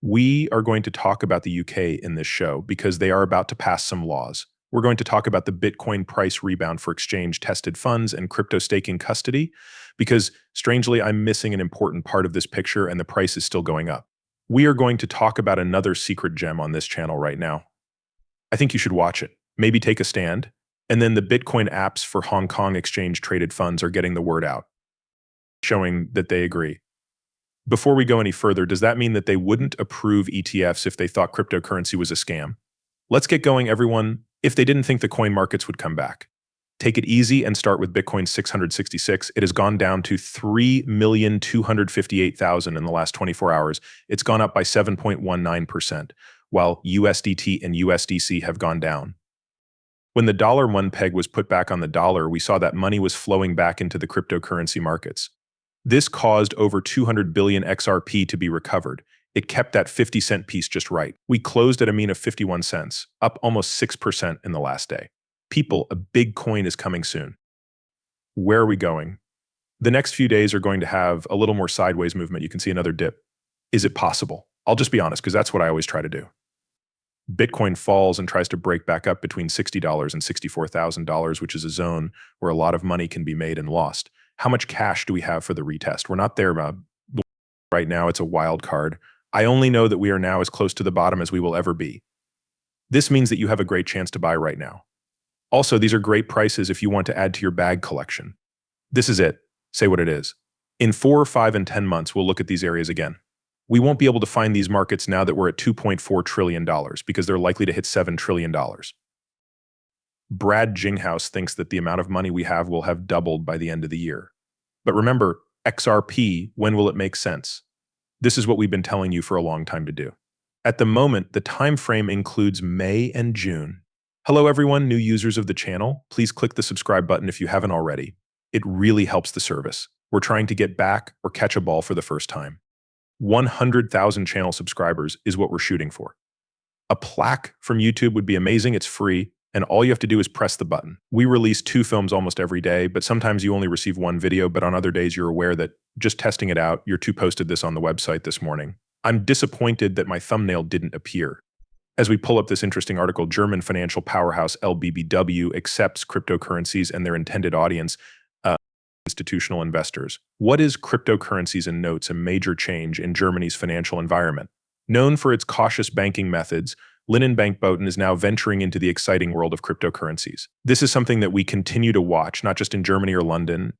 We are going to talk about the UK in this show because they are about to pass some laws. We're going to talk about the Bitcoin price rebound for exchange-tested funds and crypto staking custody because, strangely, I'm missing an important part of this picture and the price is still going up. We are going to talk about another secret gem on this channel right now. I think you should watch it. Maybe take a stand. And then the Bitcoin apps for Hong Kong exchange-traded funds are getting the word out, showing that they agree. Before we go any further, does that mean that they wouldn't approve ETFs if they thought cryptocurrency was a scam? Let's get going, everyone, if they didn't think the coin markets would come back. Take it easy and start with Bitcoin 666. It has gone down to 3,258,000 in the last 24 hours. It's gone up by 7.19%, while USDT and USDC have gone down. When the $1 peg was put back on the dollar, we saw that money was flowing back into the cryptocurrency markets. This caused over 200 billion XRP to be recovered. It kept that 50-cent piece just right. We closed at a mean of 51 cents, up almost 6% in the last day. People, a big coin is coming soon. Where are we going? The next few days are going to have a little more sideways movement. You can see another dip. Is it possible? I'll just be honest, because that's what I always try to do. Bitcoin falls and tries to break back up between $60 and $64,000, which is a zone where a lot of money can be made and lost. How much cash do we have for the retest? We're not there right now. It's a wild card. I only know that we are now as close to the bottom as we will ever be. This means that you have a great chance to buy right now. Also, these are great prices if you want to add to your bag collection. This is it. Say what it is. In 4, 5, and 10 months, we'll look at these areas again. We won't be able to find these markets now that we're at $2.4 trillion because they're likely to hit $7 trillion. Brad Jinghouse thinks that the amount of money we have will have doubled by the end of the year. But remember, XRP, when will it make sense? This is what we've been telling you for a long time to do. At the moment, the time frame includes May and June. Hello everyone, new users of the channel. Please click the subscribe button if you haven't already. It really helps the service. We're trying to get back or catch a ball for the first time. 100,000 channel subscribers is what we're shooting for. A plaque from YouTube would be amazing. It's free. And all you have to do is press the button. We release 2 films almost every day, but sometimes you only receive 1 video, but on other days you're aware that just testing it out, your 2 posted this on the website this morning. I'm disappointed that my thumbnail didn't appear. As we pull up this interesting article, German financial powerhouse LBBW accepts cryptocurrencies and their intended audience, institutional investors. What is cryptocurrencies and notes a major change in Germany's financial environment? Known for its cautious banking methods, Bankboten is now venturing into the exciting world of cryptocurrencies. This is something that we continue to watch, not just in Germany or London,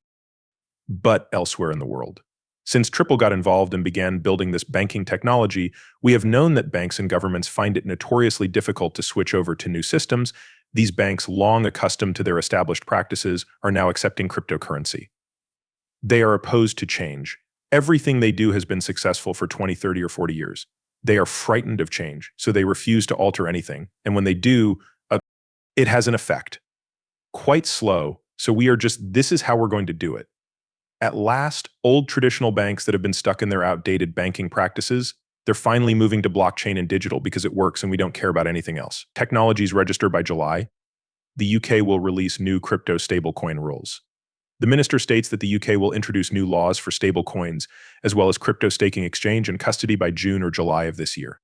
but elsewhere in the world. Since Ripple got involved and began building this banking technology, we have known that banks and governments find it notoriously difficult to switch over to new systems. These banks, long accustomed to their established practices, are now accepting cryptocurrency. They are opposed to change. Everything they do has been successful for 20, 30, or 40 years. They are frightened of change, so they refuse to alter anything. And when they do, it has an effect. Quite slow, so this is how we're going to do it. At last, old traditional banks that have been stuck in their outdated banking practices, they're finally moving to blockchain and digital because it works and we don't care about anything else. Technologies register by July. The UK will release new crypto stablecoin rules. The minister states that the UK will introduce new laws for stablecoins, as well as crypto staking exchange and custody by June or July of this year.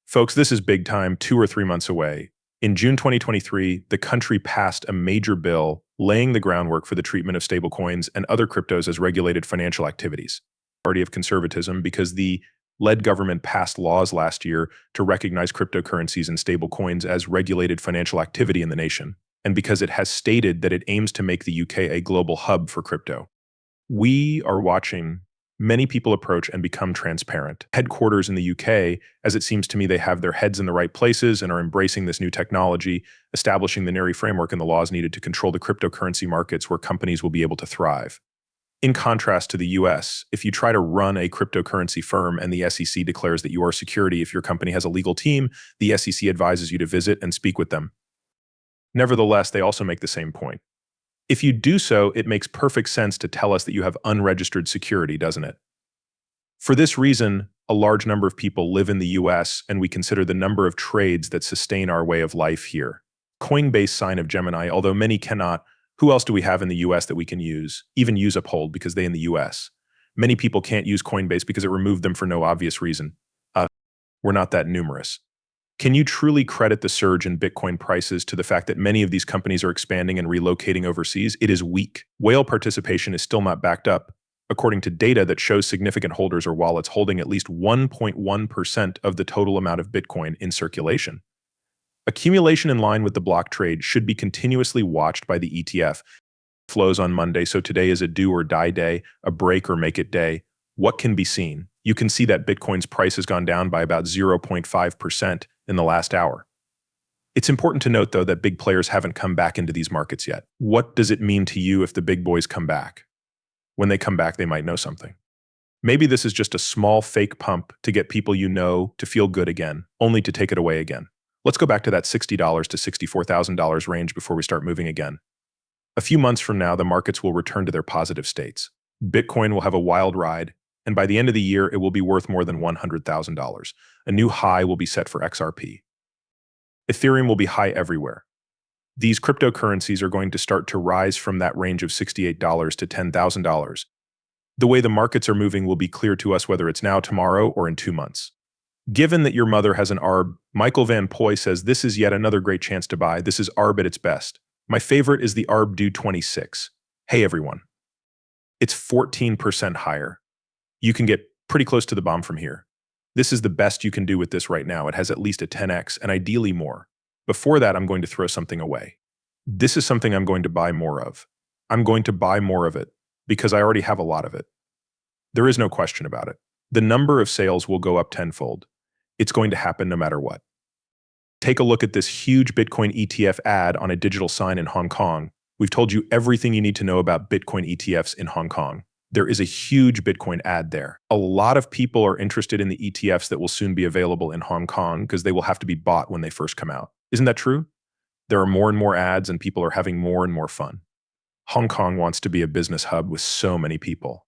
Folks, this is big time, 2 or 3 months away. In June 2023, the country passed a major bill laying the groundwork for the treatment of stablecoins and other cryptos as regulated financial activities. Party of conservatism because the led government passed laws last year to recognize cryptocurrencies and stablecoins as regulated financial activity in the nation, and because it has stated that it aims to make the UK a global hub for crypto. We are watching many people approach and become transparent. Headquarters in the UK, as it seems to me they have their heads in the right places and are embracing this new technology, establishing the necessary framework and the laws needed to control the cryptocurrency markets where companies will be able to thrive. In contrast to the US, if you try to run a cryptocurrency firm and the SEC declares that you are security, if your company has a legal team, the SEC advises you to visit and speak with them. Nevertheless, they also make the same point. If you do so, it makes perfect sense to tell us that you have unregistered security, doesn't it? For this reason, a large number of people live in the US, and we consider the number of trades that sustain our way of life here. Coinbase sign of Gemini, although many cannot. Who else do we have in the US that we can use? Even use Uphold because they in the US. Many people can't use Coinbase because it removed them for no obvious reason. we're not that numerous. Can you truly credit the surge in Bitcoin prices to the fact that many of these companies are expanding and relocating overseas? It is weak. Whale participation is still not backed up, according to data that shows significant holders or wallets holding at least 1.1% of the total amount of Bitcoin in circulation. Accumulation in line with the block trade should be continuously watched by the ETF. Flows on Monday, so today is a do or die day, a break or make it day. What can be seen? You can see that Bitcoin's price has gone down by about 0.5% in the last hour. It's important to note, though, that big players haven't come back into these markets yet. What does it mean to you if the big boys come back? When they come back, they might know something. Maybe this is just a small fake pump to get people you know to feel good again, only to take it away again. Let's go back to that $60 to $64,000 range before we start moving again. A few months from now, the markets will return to their positive states. Bitcoin will have a wild ride, and by the end of the year, it will be worth more than $100,000. A new high will be set for XRP. Ethereum will be high everywhere. These cryptocurrencies are going to start to rise from that range of $68 to $10,000. The way the markets are moving will be clear to us whether it's now, tomorrow, or in 2 months. Given that your mother has an ARB, Michael Van Poy says this is yet another great chance to buy. This is ARB at its best. My favorite is the ARB Do 26. Hey everyone. It's 14% higher. You can get pretty close to the bomb from here. This is the best you can do with this right now. It has at least a 10x and ideally more. Before that, I'm going to throw something away. This is something I'm going to buy more of. I'm going to buy more of it because I already have a lot of it. There is no question about it. The number of sales will go up tenfold. It's going to happen no matter what. Take a look at this huge Bitcoin ETF ad on a digital sign in Hong Kong. We've told you everything you need to know about Bitcoin ETFs in Hong Kong. There is a huge Bitcoin ad there. A lot of people are interested in the ETFs that will soon be available in Hong Kong because they will have to be bought when they first come out. Isn't that true? There are more and more ads and people are having more and more fun. Hong Kong wants to be a business hub with so many people.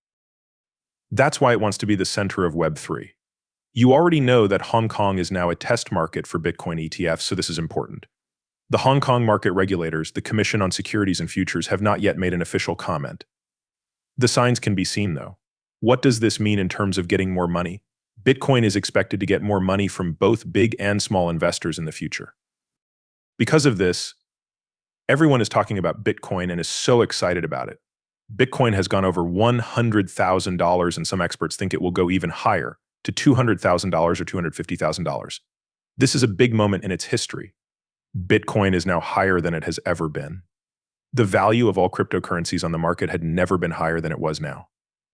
That's why it wants to be the center of Web3. You already know that Hong Kong is now a test market for Bitcoin ETFs, so this is important. The Hong Kong market regulators, the Commission on Securities and Futures, have not yet made an official comment. The signs can be seen, though. What does this mean in terms of getting more money? Bitcoin is expected to get more money from both big and small investors in the future. Because of this, everyone is talking about Bitcoin and is so excited about it. Bitcoin has gone over $100,000, and some experts think it will go even higher, to $200,000 or $250,000. This is a big moment in its history. Bitcoin is now higher than it has ever been. The value of all cryptocurrencies on the market had never been higher than it was now.